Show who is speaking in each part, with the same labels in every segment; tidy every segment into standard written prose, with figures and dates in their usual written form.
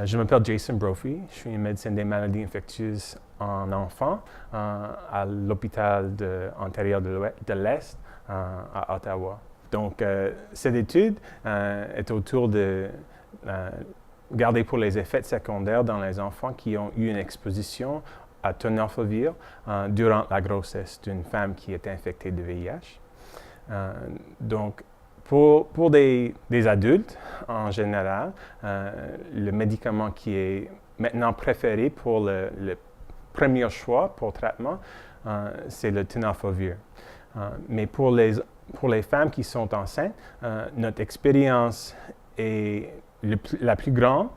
Speaker 1: Je m'appelle Jason Brophy, je suis médecin des maladies infectieuses en enfants à l'hôpital d'Ontario de l'Est à Ottawa. Donc, cette étude est autour de garder pour les effets secondaires dans les enfants qui ont eu une exposition à tenofovir durant la grossesse d'une femme qui est infectée de VIH. Donc, pour des adultes, en général, le médicament qui est maintenant préféré pour le premier choix pour traitement, c'est le tenofovir. Mais pour les femmes qui sont enceintes, notre expérience est la plus grande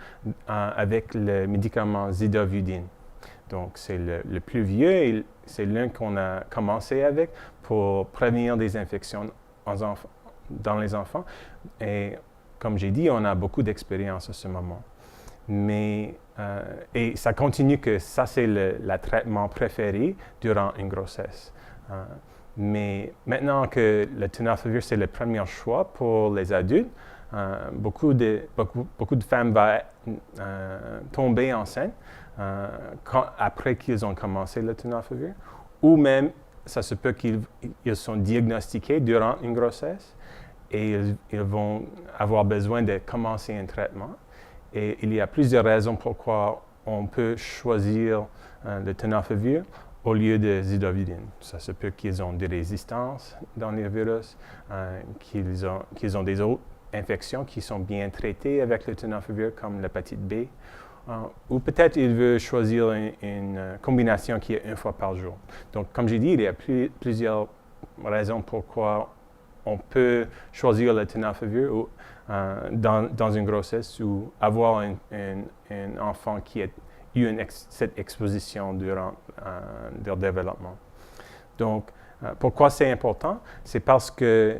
Speaker 1: avec le médicament zidovudine. Donc, c'est le plus vieux et c'est l'un qu'on a commencé avec pour prévenir des infections dans les enfants. Et comme j'ai dit, on a beaucoup d'expérience à ce moment. Et ça continue que ça, c'est le traitement préféré durant une grossesse. Mais maintenant que le tenofovir, c'est le premier choix pour les adultes, beaucoup de femmes vont tomber enceintes après qu'ils ont commencé le tenofovir, ou même ça se peut qu'ils sont diagnostiqués durant une grossesse et ils vont avoir besoin de commencer un traitement. Et il y a plusieurs raisons pourquoi on peut choisir le tenofovir au lieu de zidovudine. Ça se peut qu'ils ont des résistances dans les virus, qu'ils ont des autres infections qui sont bien traitées avec le tenofovir, comme l'hépatite B, ou peut-être ils veulent choisir une combinaison qui est une fois par jour. Donc, comme j'ai dit, il y a plusieurs raisons pourquoi on peut choisir le tenofovir dans une grossesse ou avoir un enfant qui a eu cette exposition durant leur développement. Donc, pourquoi c'est important? C'est parce que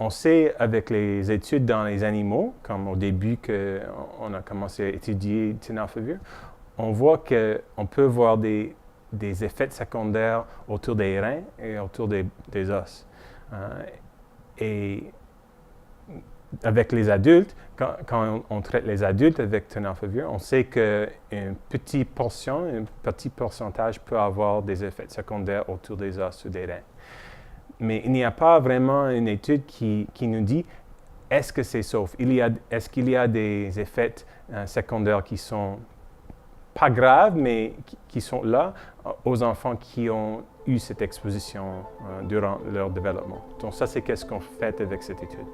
Speaker 1: on sait avec les études dans les animaux, comme au début qu'on a commencé à étudier le tenofovir, on voit qu'on peut voir des effets secondaires autour des reins et autour des os. Et avec les adultes, quand on traite les adultes avec tenofovir, on sait qu'une petite portion, un petit pourcentage peut avoir des effets secondaires autour des os ou des reins. Mais il n'y a pas vraiment une étude qui nous dit est-ce que c'est sauf? Est-ce qu'il y a des effets secondaires qui sont pas graves, mais qui sont là aux enfants qui ont eu cette exposition durant leur développement. Donc ça, c'est qu'est-ce qu'on fait avec cette étude.